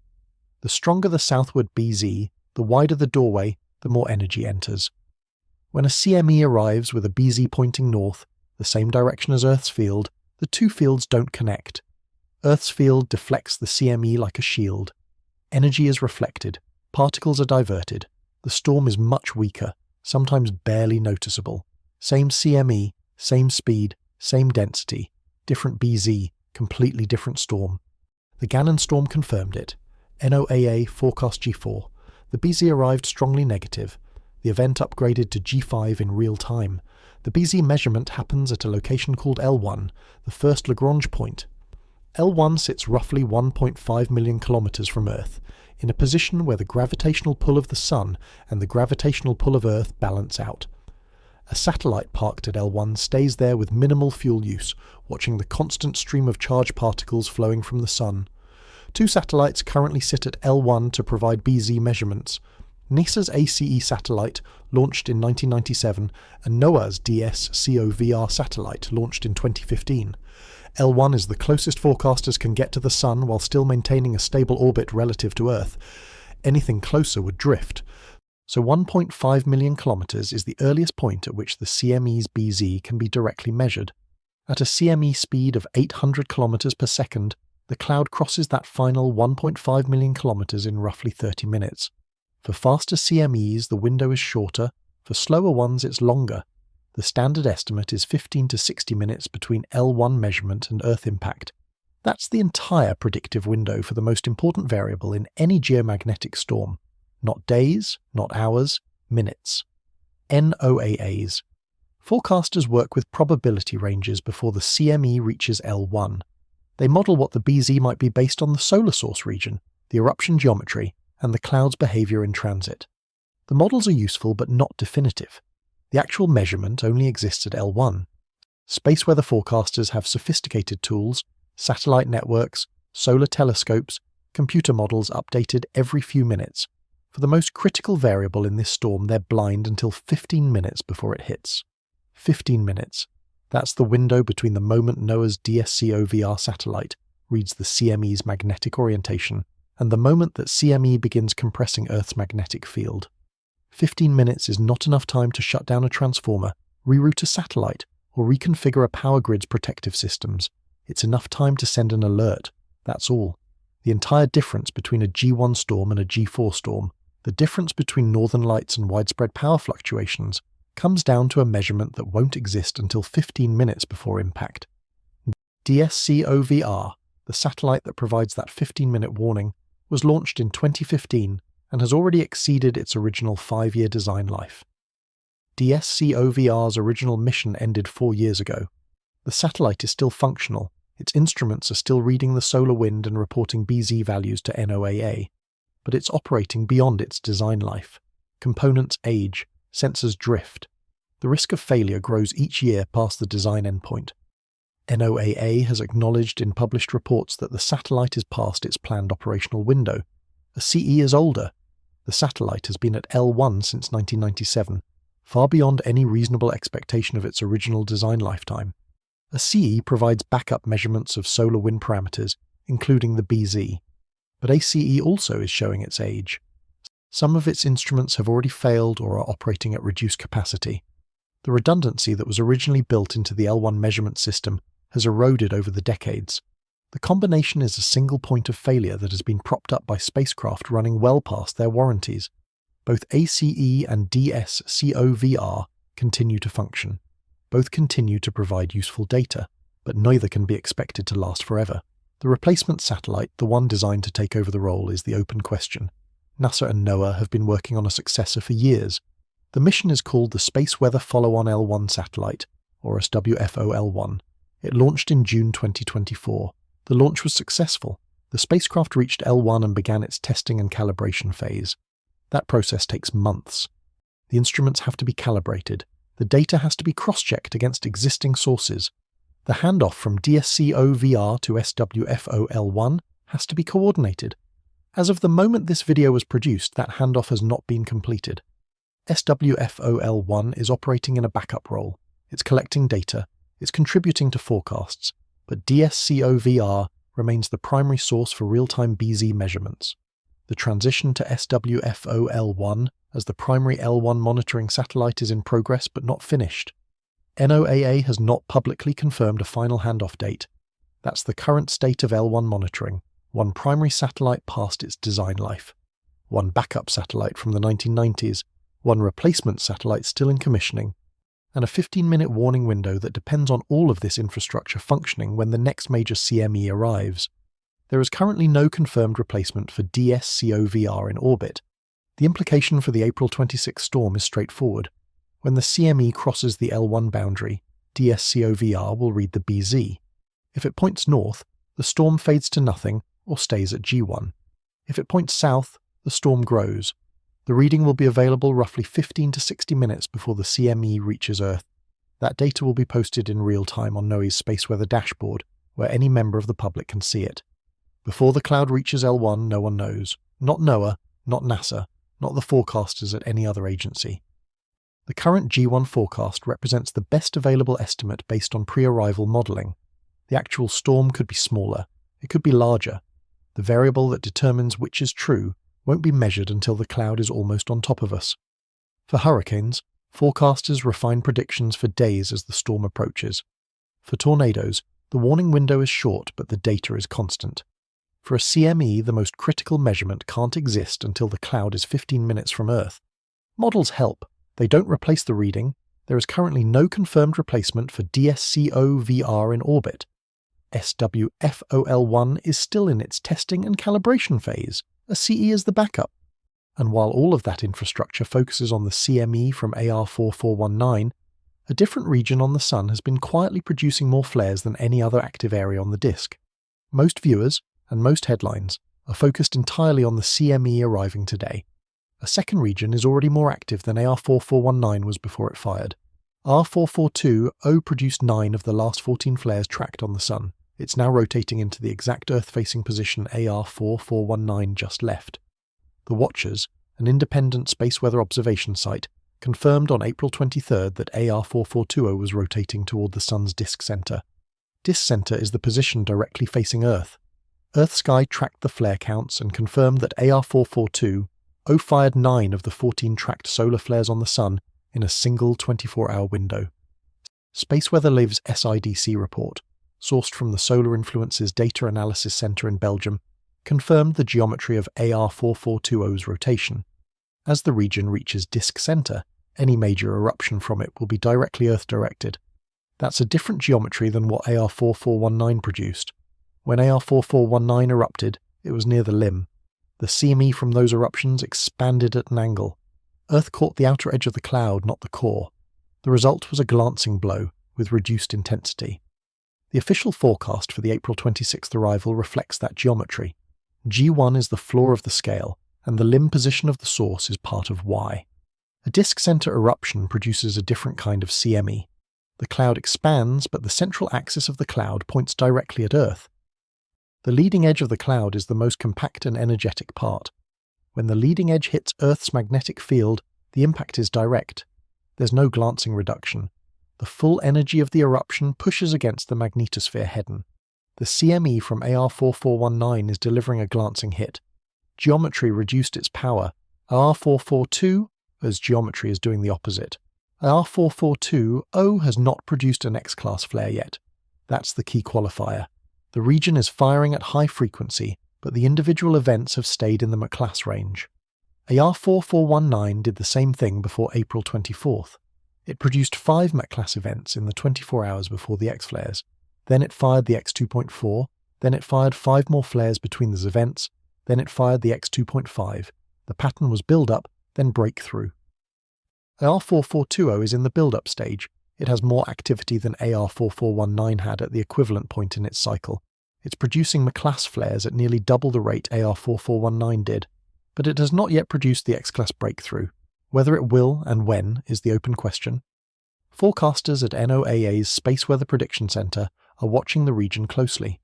The stronger the southward BZ, the wider the doorway, the more energy enters. When a CME arrives with a BZ pointing north, the same direction as Earth's field, the two fields don't connect. Earth's field deflects the CME like a shield. Energy is reflected, particles are diverted, the storm is much weaker, sometimes barely noticeable. Same CME, same speed, same density, different BZ, completely different storm. The Gannon storm confirmed it. NOAA forecast G4. The BZ arrived strongly negative. The event upgraded to G5 in real time. The BZ measurement happens at a location called L1, the first Lagrange point. L1 sits roughly 1.5 million kilometers from Earth, in a position where the gravitational pull of the Sun and the gravitational pull of Earth balance out. A satellite parked at L1 stays there with minimal fuel use, watching the constant stream of charged particles flowing from the Sun. Two satellites currently sit at L1 to provide BZ measurements. NASA's ACE satellite, launched in 1997, and NOAA's DSCOVR satellite, launched in 2015. L1 is the closest forecasters can get to the Sun while still maintaining a stable orbit relative to Earth. Anything closer would drift. So 1.5 million kilometers is the earliest point at which the CME's BZ can be directly measured. At a CME speed of 800 kilometers per second, the cloud crosses that final 1.5 million kilometers in roughly 30 minutes. For faster CMEs, the window is shorter. For slower ones, it's longer. The standard estimate is 15 to 60 minutes between L1 measurement and Earth impact. That's the entire predictive window for the most important variable in any geomagnetic storm. Not days, not hours, minutes. NOAAs. Forecasters work with probability ranges before the CME reaches L1. They model what the BZ might be based on the solar source region, the eruption geometry, and the cloud's behavior in transit. The models are useful but not definitive. The actual measurement only exists at L1. Space weather forecasters have sophisticated tools, satellite networks, solar telescopes, computer models updated every few minutes. For the most critical variable in this storm, they're blind until 15 minutes before it hits. 15 minutes. That's the window between the moment NOAA's DSCOVR satellite reads the CME's magnetic orientation and the moment that CME begins compressing Earth's magnetic field. 15 minutes is not enough time to shut down a transformer, reroute a satellite, or reconfigure a power grid's protective systems. It's enough time to send an alert. That's all. The entire difference between a G1 storm and a G4 storm, the difference between northern lights and widespread power fluctuations, comes down to a measurement that won't exist until 15 minutes before impact. DSCOVR, the satellite that provides that 15-minute warning, was launched in 2015 and has already exceeded its original 5-year design life. DSCOVR's original mission ended 4 years ago. The satellite is still functional, its instruments are still reading the solar wind and reporting BZ values to NOAA, but it's operating beyond its design life. Components age, sensors drift. The risk of failure grows each year past the design endpoint. NOAA has acknowledged in published reports that the satellite is past its planned operational window. A CE is older. The satellite has been at L1 since 1997, far beyond any reasonable expectation of its original design lifetime. A CE provides backup measurements of solar wind parameters, including the BZ. But ACE also is showing its age. Some of its instruments have already failed or are operating at reduced capacity. The redundancy that was originally built into the L1 measurement system has eroded over the decades. The combination is a single point of failure that has been propped up by spacecraft running well past their warranties. Both ACE and DSCOVR continue to function. Both continue to provide useful data, but neither can be expected to last forever. The replacement satellite, the one designed to take over the role, is the open question. NASA and NOAA have been working on a successor for years. The mission is called the Space Weather Follow-on L1 Satellite, or SWFO-L1. It launched in June 2024. The launch was successful. The spacecraft reached L1 and began its testing and calibration phase. That process takes months. The instruments have to be calibrated. The data has to be cross-checked against existing sources. The handoff from DSCOVR to SWFOL1 has to be coordinated. As of the moment this video was produced, that handoff has not been completed. SWFOL1 is operating in a backup role. It's collecting data, it's contributing to forecasts, but DSCOVR remains the primary source for real-time BZ measurements. The transition to SWFOL1 as the primary L1 monitoring satellite is in progress but not finished. NOAA has not publicly confirmed a final handoff date. That's the current state of L1 monitoring. One primary satellite past its design life, one backup satellite from the 1990s, one replacement satellite still in commissioning, and a 15-minute warning window that depends on all of this infrastructure functioning when the next major CME arrives. There is currently no confirmed replacement for DSCOVR in orbit. The implication for the April 26 storm is straightforward. When the CME crosses the L1 boundary, DSCOVR will read the BZ. If it points north, the storm fades to nothing or stays at G1. If it points south, the storm grows. The reading will be available roughly 15 to 60 minutes before the CME reaches Earth. That data will be posted in real time on NOAA's space weather dashboard, where any member of the public can see it. Before the cloud reaches L1, no one knows. Not NOAA, not NASA, not the forecasters at any other agency. The current G1 forecast represents the best available estimate based on pre-arrival modelling. The actual storm could be smaller, it could be larger. The variable that determines which is true won't be measured until the cloud is almost on top of us. For hurricanes, forecasters refine predictions for days as the storm approaches. For tornadoes, the warning window is short but the data is constant. For a CME, the most critical measurement can't exist until the cloud is 15 minutes from Earth. Models help. They don't replace the reading. There is currently no confirmed replacement for DSCOVR in orbit. SWFOL1 is still in its testing and calibration phase. A CE is the backup. And while all of that infrastructure focuses on the CME from AR4419, a different region on the Sun has been quietly producing more flares than any other active area on the disk. Most viewers, and most headlines, are focused entirely on the CME arriving today. A second region is already more active than AR4419 was before it fired. R442-0 produced 9 of the last 14 flares tracked on the Sun. It's now rotating into the exact Earth-facing position AR4419 just left. The Watchers, an independent space weather observation site, confirmed on April 23 that AR4420 was rotating toward the Sun's disk center. Disk center is the position directly facing Earth. EarthSky tracked the flare counts and confirmed that AR442-0 fired 9 of the 14 tracked solar flares on the Sun in a single 24-hour window. Space Weather Live's SIDC report, sourced from the Solar Influences Data Analysis Center in Belgium, confirmed the geometry of AR4420's rotation. As the region reaches disk center, any major eruption from it will be directly Earth-directed. That's a different geometry than what AR4419 produced. When AR4419 erupted, it was near the limb. The CME from those eruptions expanded at an angle. Earth caught the outer edge of the cloud, not the core. The result was a glancing blow, with reduced intensity. The official forecast for the April 26th arrival reflects that geometry. G1 is the floor of the scale, and the limb position of the source is part of Y. A disk center eruption produces a different kind of CME. The cloud expands, but the central axis of the cloud points directly at Earth. The leading edge of the cloud is the most compact and energetic part. When the leading edge hits Earth's magnetic field, the impact is direct. There's no glancing reduction. The full energy of the eruption pushes against the magnetosphere head-on. The CME from AR4419 is delivering a glancing hit. Geometry reduced its power. AR442, as geometry is doing the opposite. AR442-0 has not produced an X-class flare yet. That's the key qualifier. The region is firing at high frequency, but the individual events have stayed in the McClass range. AR4419 did the same thing before April 24th. It produced 5 McClass events in the 24 hours before the X-flares. Then it fired the X2.4, then it fired 5 more flares between those events, then it fired the X2.5. The pattern was build-up, then breakthrough. AR4420 is in the build-up stage. It has more activity than AR4419 had at the equivalent point in its cycle. It's producing McClass flares at nearly double the rate AR4419 did, but it has not yet produced the X-class breakthrough. Whether it will and when is the open question. Forecasters at NOAA's Space Weather Prediction Center are watching the region closely.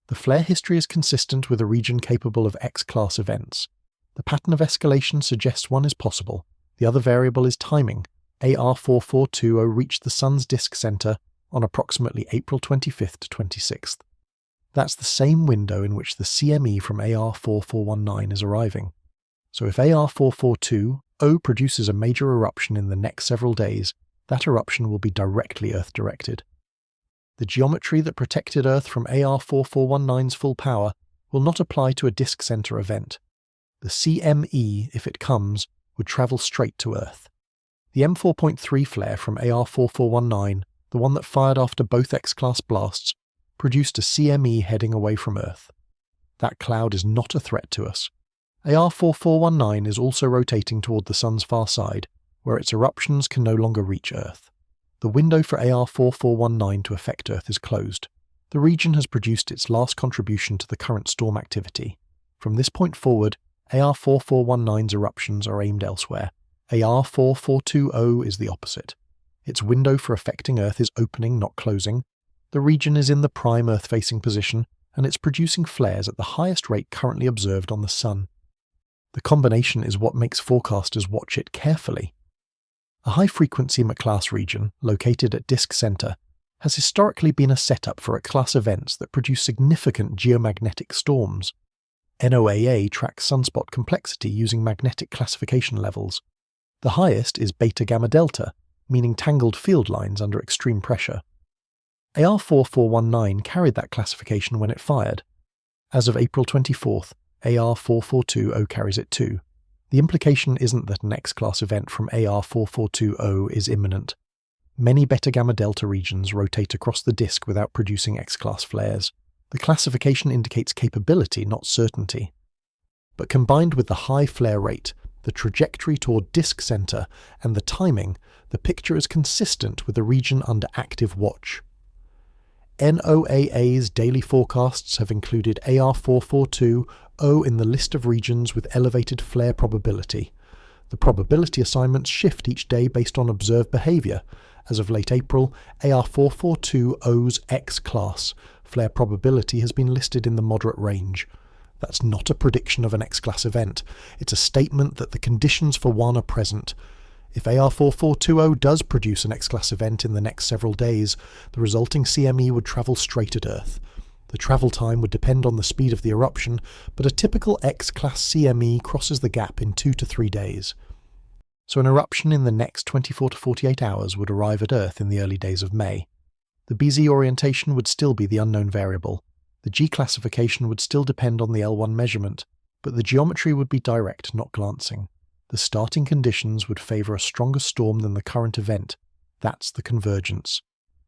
The flare history is consistent with a region capable of X-class events. The pattern of escalation suggests one is possible. The other variable is timing. AR4420 reached the Sun's disk center on approximately April 25th to 26th. That's the same window in which the CME from AR4419 is arriving. So if AR442 produces a major eruption in the next several days, that eruption will be directly Earth-directed. The geometry that protected Earth from AR4419's full power will not apply to a disk center event. The CME, if it comes, would travel straight to Earth. The M4.3 flare from AR4419, the one that fired after both X-class blasts, produced a CME heading away from Earth. That cloud is not a threat to us. AR4419 is also rotating toward the Sun's far side, where its eruptions can no longer reach Earth. The window for AR4419 to affect Earth is closed. The region has produced its last contribution to the current storm activity. From this point forward, AR4419's eruptions are aimed elsewhere. AR4420 is the opposite. Its window for affecting Earth is opening, not closing. The region is in the prime Earth-facing position, and it's producing flares at the highest rate currently observed on the Sun. The combination is what makes forecasters watch it carefully. A high-frequency McClass region, located at disk center, has historically been a setup for X-class events that produce significant geomagnetic storms. NOAA tracks sunspot complexity using magnetic classification levels. The highest is beta-gamma delta, meaning tangled field lines under extreme pressure. AR4419 carried that classification when it fired. As of April 24th, AR4420 carries it too. The implication isn't that an X-class event from AR4420 is imminent. Many beta-gamma delta regions rotate across the disk without producing X-class flares. The classification indicates capability, not certainty. But combined with the high flare rate, the trajectory toward disk center, and the timing, the picture is consistent with a region under active watch. NOAA's daily forecasts have included AR442 in the list of regions with elevated flare probability. The probability assignments shift each day based on observed behavior. As of late April, AR442's X-class flare probability has been listed in the moderate range. That's not a prediction of an X-class event. It's a statement that the conditions for one are present. If AR4420 does produce an X-class event in the next several days, the resulting CME would travel straight at Earth. The travel time would depend on the speed of the eruption, but a typical X-class CME crosses the gap in 2 to 3 days. So an eruption in the next 24 to 48 hours would arrive at Earth in the early days of May. The BZ orientation would still be the unknown variable. The G classification would still depend on the L1 measurement, but the geometry would be direct, not glancing. The starting conditions would favour a stronger storm than the current event. That's the convergence.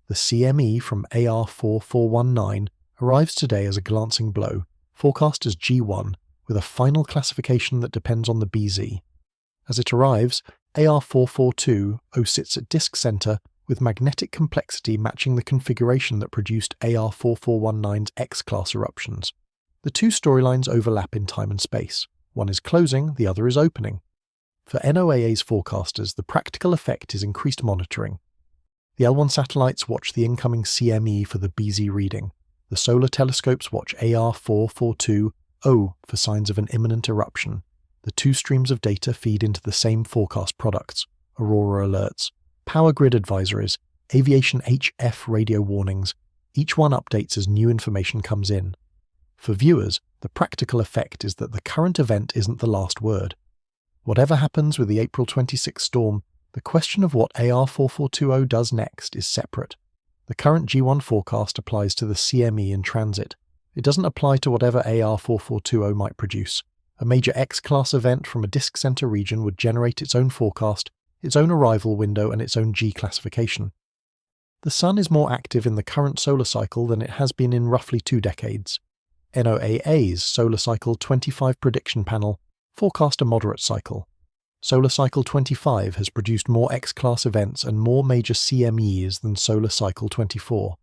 The CME from AR4419 arrives today as a glancing blow, forecast as G1, with a final classification that depends on the BZ. As it arrives, AR442 sits at disk center with magnetic complexity matching the configuration that produced AR4419's X-class eruptions. The two storylines overlap in time and space. One is closing, the other is opening. For NOAA's forecasters, the practical effect is increased monitoring. The L1 satellites watch the incoming CME for the BZ reading. The solar telescopes watch AR442 for signs of an imminent eruption. The two streams of data feed into the same forecast products: aurora alerts, power grid advisories, aviation HF radio warnings. Each one updates as new information comes in. For viewers, the practical effect is that the current event isn't the last word. Whatever happens with the April 26 storm, the question of what AR4420 does next is separate. The current G1 forecast applies to the CME in transit. It doesn't apply to whatever AR4420 might produce. A major X-class event from a disk center region would generate its own forecast, its own arrival window, and its own G classification. The Sun is more active in the current solar cycle than it has been in roughly 2 decades. NOAA's Solar Cycle 25 prediction panel forecast a moderate cycle. Solar Cycle 25 has produced more X-class events and more major CMEs than Solar Cycle 24.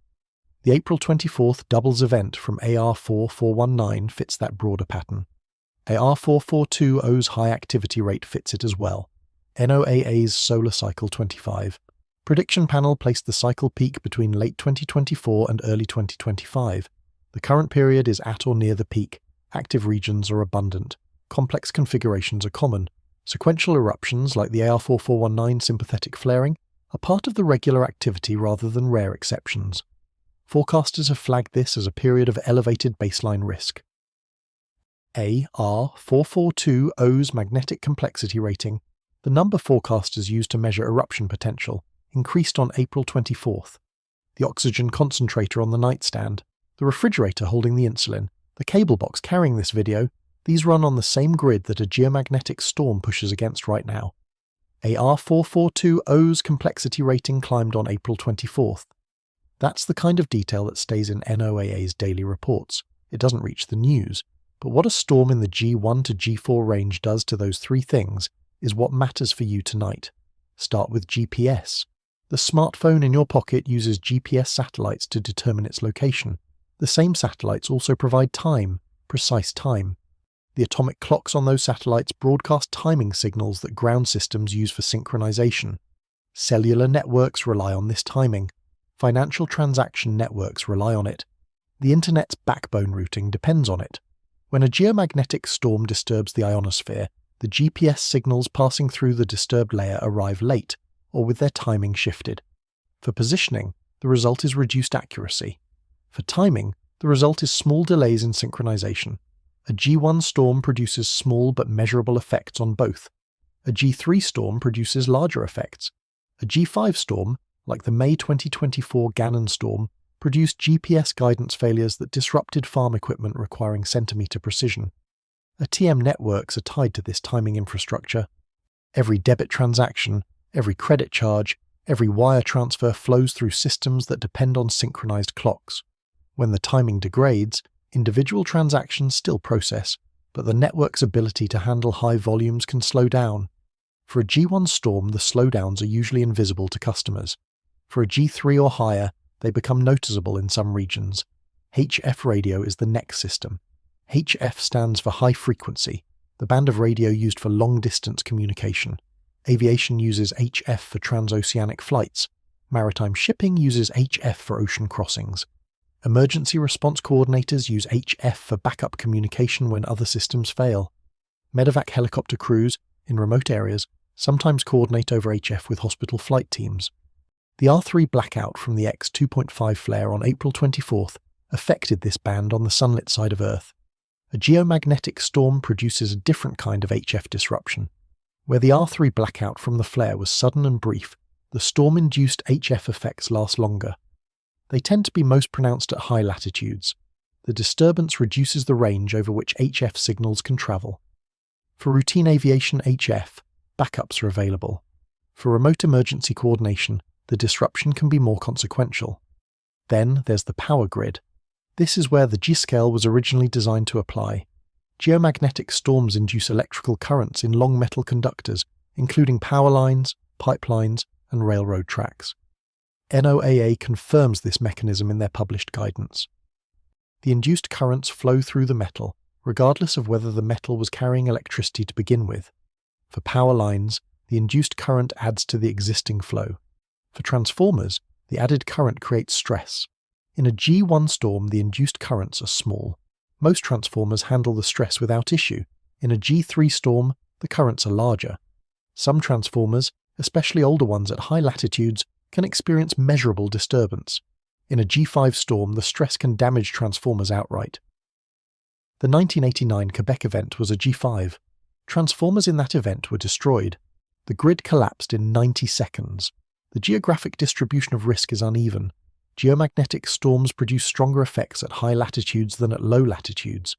The April 24th doubles event from AR4419 fits that broader pattern. AR4420's high activity rate fits it as well. NOAA's Solar Cycle 25. Prediction panel placed the cycle peak between late 2024 and early 2025. The current period is at or near the peak. Active regions are abundant. Complex configurations are common. Sequential eruptions like the AR4419 sympathetic flaring are part of the regular activity rather than rare exceptions. Forecasters have flagged this as a period of elevated baseline risk. AR4420's magnetic complexity rating, the number forecasters use to measure eruption potential, increased on April 24th. The oxygen concentrator on the nightstand, the refrigerator holding the insulin, the cable box carrying this video, these run on the same grid that a geomagnetic storm pushes against right now. AR4420's complexity rating climbed on April 24th. That's the kind of detail that stays in NOAA's daily reports. It doesn't reach the news. But what a storm in the G1 to G4 range does to those three things is what matters for you tonight. Start with GPS. The smartphone in your pocket uses GPS satellites to determine its location. The same satellites also provide time, precise time. The atomic clocks on those satellites broadcast timing signals that ground systems use for synchronization. Cellular networks rely on this timing. Financial transaction networks rely on it. The Internet's backbone routing depends on it. When a geomagnetic storm disturbs the ionosphere, the GPS signals passing through the disturbed layer arrive late, or with their timing shifted. For positioning, the result is reduced accuracy. For timing, the result is small delays in synchronization. A G1 storm produces small but measurable effects on both. A G3 storm produces larger effects. A G5 storm, like the May 2024 Gannon storm, produced GPS guidance failures that disrupted farm equipment requiring centimeter precision. ATM networks are tied to this timing infrastructure. Every debit transaction, every credit charge, every wire transfer flows through systems that depend on synchronized clocks. When the timing degrades, individual transactions still process, but the network's ability to handle high volumes can slow down. For a G1 storm, the slowdowns are usually invisible to customers. For a G3 or higher, they become noticeable in some regions. HF radio is the next system. HF stands for high frequency, the band of radio used for long-distance communication. Aviation uses HF for transoceanic flights. Maritime shipping uses HF for ocean crossings. Emergency response coordinators use HF for backup communication when other systems fail. Medevac helicopter crews, in remote areas, sometimes coordinate over HF with hospital flight teams. The R3 blackout from the X2.5 flare on April 24th affected this band on the sunlit side of Earth. A geomagnetic storm produces a different kind of HF disruption. Where the R3 blackout from the flare was sudden and brief, the storm-induced HF effects last longer. They tend to be most pronounced at high latitudes. The disturbance reduces the range over which HF signals can travel. For routine aviation HF, backups are available. For remote emergency coordination, the disruption can be more consequential. Then there's the power grid. This is where the G-scale was originally designed to apply. Geomagnetic storms induce electrical currents in long metal conductors, including power lines, pipelines, and railroad tracks. NOAA confirms this mechanism in their published guidance. The induced currents flow through the metal, regardless of whether the metal was carrying electricity to begin with. For power lines, the induced current adds to the existing flow. For transformers, the added current creates stress. In a G1 storm, the induced currents are small. Most transformers handle the stress without issue. In a G3 storm, the currents are larger. Some transformers, especially older ones at high latitudes, can experience measurable disturbance. In a G5 storm, the stress can damage transformers outright. The 1989 Quebec event was a G5. Transformers in that event were destroyed. The grid collapsed in 90 seconds. The geographic distribution of risk is uneven. Geomagnetic storms produce stronger effects at high latitudes than at low latitudes.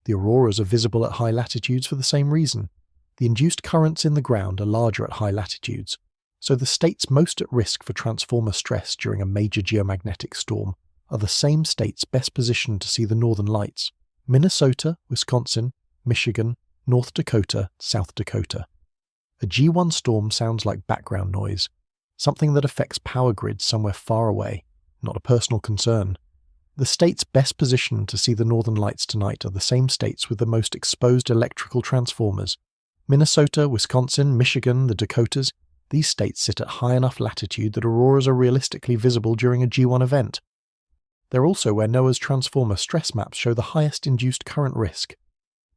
The auroras are visible at high latitudes for the same reason. The induced currents in the ground are larger at high latitudes, so the states most at risk for transformer stress during a major geomagnetic storm are the same states best positioned to see the northern lights: Minnesota, Wisconsin, Michigan, North Dakota, South Dakota. A G1 storm sounds like background noise, something that affects power grids somewhere far away, not a personal concern. The states best positioned to see the northern lights tonight are the same states with the most exposed electrical transformers. Minnesota, Wisconsin, Michigan, the Dakotas, These states sit at high enough latitude that auroras are realistically visible during a G1 event. They're also where NOAA's transformer stress maps show the highest induced current risk.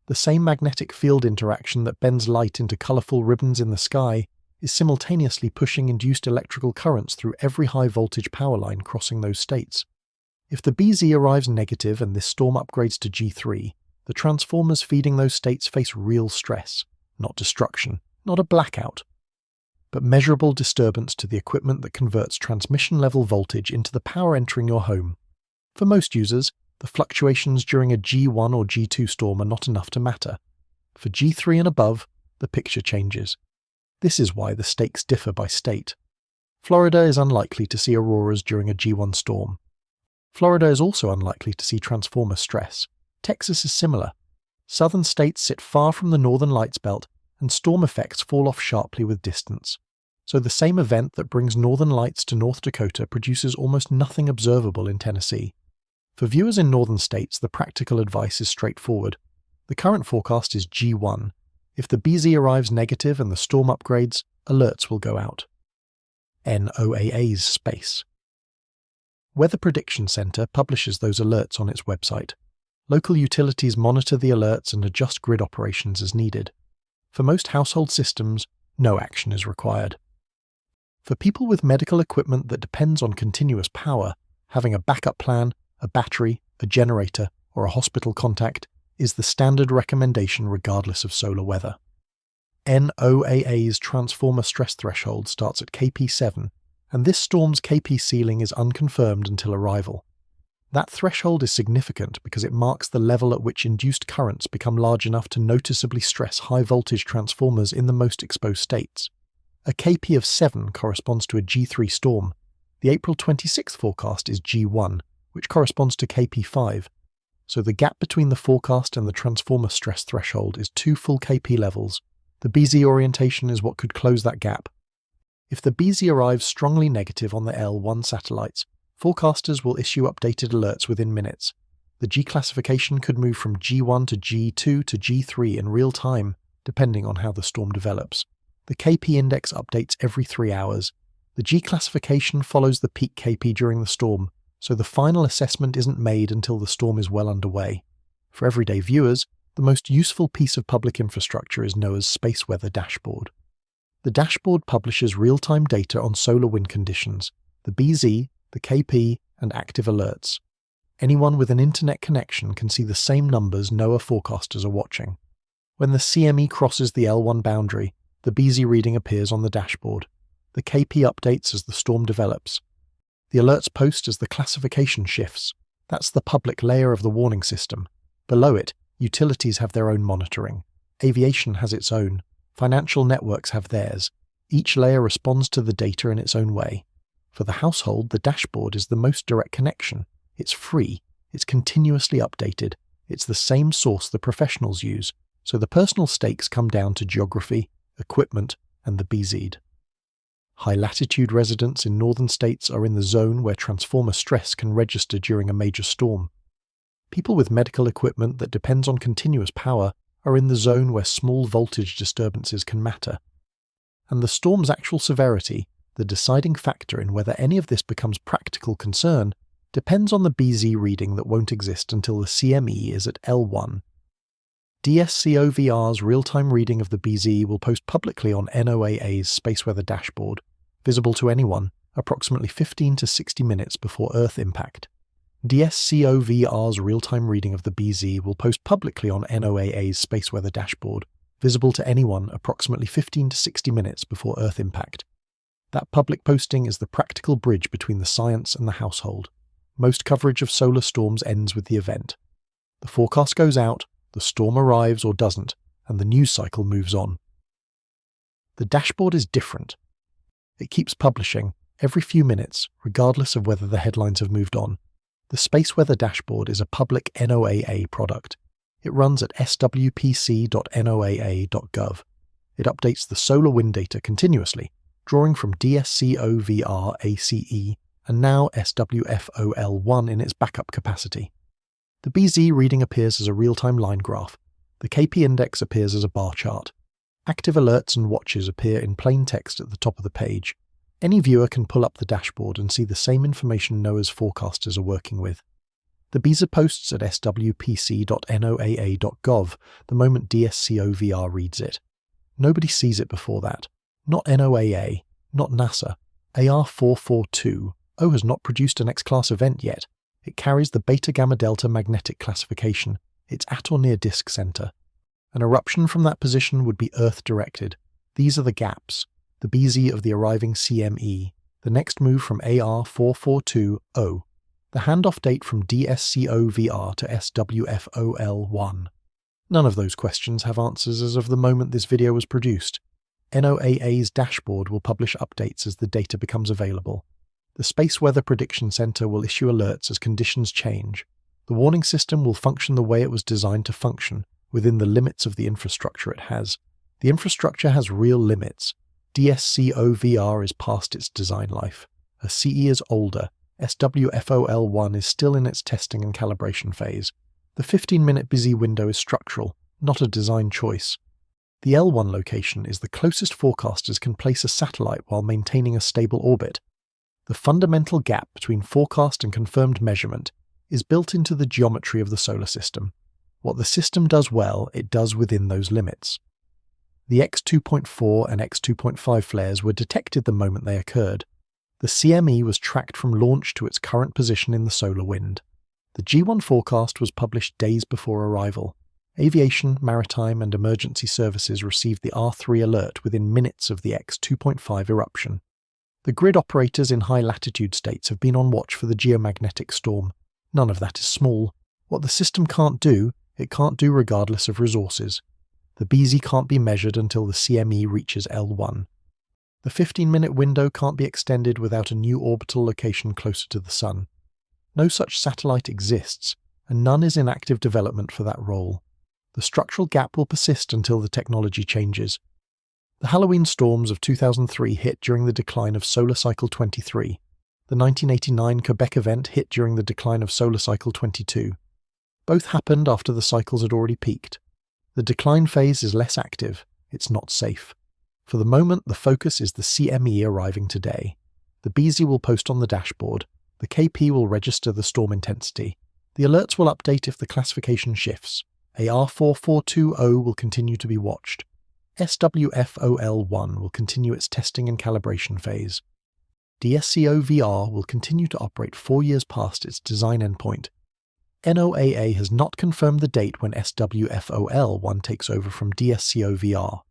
The same magnetic field interaction that bends light into colourful ribbons in the sky is simultaneously pushing induced electrical currents through every high-voltage power line crossing those states. If the BZ arrives negative and this storm upgrades to G3, the transformers feeding those states face real stress, not destruction, not a blackout, but measurable disturbance to the equipment that converts transmission-level voltage into the power entering your home. For most users, the fluctuations during a G1 or G2 storm are not enough to matter. For G3 and above, the picture changes. This is why the stakes differ by state. Florida is unlikely to see auroras during a G1 storm. Florida is also unlikely to see transformer stress. Texas is similar. Southern states sit far from the northern lights belt, and storm effects fall off sharply with distance. So the same event that brings northern lights to North Dakota produces almost nothing observable in Tennessee. For viewers in northern states, the practical advice is straightforward. The current forecast is G1. If the BZ arrives negative and the storm upgrades, alerts will go out. NOAA's space. Weather Prediction Center publishes those alerts on its website. Local utilities monitor the alerts and adjust grid operations as needed. For most household systems, no action is required. For people with medical equipment that depends on continuous power, having a backup plan, a battery, a generator, or a hospital contact is the standard recommendation regardless of solar weather. NOAA's transformer stress threshold starts at KP7, and this storm's KP ceiling is unconfirmed until arrival. That threshold is significant because it marks the level at which induced currents become large enough to noticeably stress high-voltage transformers in the most exposed states. A KP of 7 corresponds to a G3 storm. The April 26th forecast is G1, which corresponds to KP5. So the gap between the forecast and the transformer stress threshold is 2 full KP levels. The BZ orientation is what could close that gap. If the BZ arrives strongly negative on the L1 satellites, forecasters will issue updated alerts within minutes. The G classification could move from G1 to G2 to G3 in real time, depending on how the storm develops. The KP index updates every 3 hours. The G classification follows the peak KP during the storm, so the final assessment isn't made until the storm is well underway. For everyday viewers, the most useful piece of public infrastructure is NOAA's Space Weather Dashboard. The dashboard publishes real-time data on solar wind conditions, the BZ, the KP, and active alerts. Anyone with an internet connection can see the same numbers NOAA forecasters are watching. When the CME crosses the L1 boundary, the BZ reading appears on the dashboard. The KP updates as the storm develops. The alerts post as the classification shifts. That's the public layer of the warning system. Below it, utilities have their own monitoring. Aviation has its own. Financial networks have theirs. Each layer responds to the data in its own way. For the household, the dashboard is the most direct connection. It's free. It's continuously updated. It's the same source the professionals use, so the personal stakes come down to geography, equipment, and the BZ'd. High-latitude residents in northern states are in the zone where transformer stress can register during a major storm. People with medical equipment that depends on continuous power are in the zone where small voltage disturbances can matter. And the storm's actual severity, the deciding factor in whether any of this becomes practical concern, depends on the BZ reading that won't exist until the CME is at L1. DSCOVR's real-time reading of the BZ will post publicly on NOAA's Space Weather Dashboard, visible to anyone, approximately 15 to 60 minutes before Earth impact. DSCOVR's real-time reading of the BZ will post publicly on NOAA's Space Weather Dashboard, visible to anyone approximately 15 to 60 minutes before Earth impact. That public posting is the practical bridge between the science and the household. Most coverage of solar storms ends with the event. The forecast goes out, the storm arrives or doesn't, and the news cycle moves on. The dashboard is different. It keeps publishing every few minutes, regardless of whether the headlines have moved on. The Space Weather Dashboard is a public NOAA product. It runs at swpc.noaa.gov. It updates the solar wind data continuously, drawing from DSCOVR ACE and now SWFOL1 in its backup capacity. The BZ reading appears as a real-time line graph. The KP index appears as a bar chart. Active alerts and watches appear in plain text at the top of the page. Any viewer can pull up the dashboard and see the same information NOAA's forecasters are working with. The BESA posts at swpc.noaa.gov the moment DSCOVR reads it. Nobody sees it before that. Not NOAA, not NASA. AR442 has not produced an X-class event yet. It carries the beta-gamma-delta magnetic classification. It's at or near disk center. An eruption from that position would be Earth-directed. These are the gaps, the BZ of the arriving CME, the next move from AR442-0, the handoff date from DSCOVR to SWFOL1. None of those questions have answers as of the moment this video was produced. NOAA's dashboard will publish updates as the data becomes available. The Space Weather Prediction Center will issue alerts as conditions change. The warning system will function the way it was designed to function, within the limits of the infrastructure it has. The infrastructure has real limits. DSCOVR is past its design life. A CE is older. SWFOL1 is still in its testing and calibration phase. The 15-minute busy window is structural, not a design choice. The L1 location is the closest forecasters can place a satellite while maintaining a stable orbit. The fundamental gap between forecast and confirmed measurement is built into the geometry of the solar system. What the system does well, it does within those limits. The X2.4 and X2.5 flares were detected the moment they occurred. The CME was tracked from launch to its current position in the solar wind. The G1 forecast was published days before arrival. Aviation, maritime, and emergency services received the R3 alert within minutes of the X2.5 eruption. The grid operators in high-latitude states have been on watch for the geomagnetic storm. None of that is small. What the system can't do, it can't do regardless of resources. The BZ can't be measured until the CME reaches L1. The 15-minute window can't be extended without a new orbital location closer to the Sun. No such satellite exists, and none is in active development for that role. The structural gap will persist until the technology changes. The Halloween storms of 2003 hit during the decline of solar cycle 23. The 1989 Quebec event hit during the decline of solar cycle 22. Both happened after the cycles had already peaked. The decline phase is less active. It's not safe. For the moment, the focus is the CME arriving today. The BZ will post on the dashboard. The KP will register the storm intensity. The alerts will update if the classification shifts. AR4420 will continue to be watched. SWFOL1 will continue its testing and calibration phase. DSCOVR will continue to operate 4 years past its design endpoint. NOAA has not confirmed the date when SWFOL1 takes over from DSCOVR.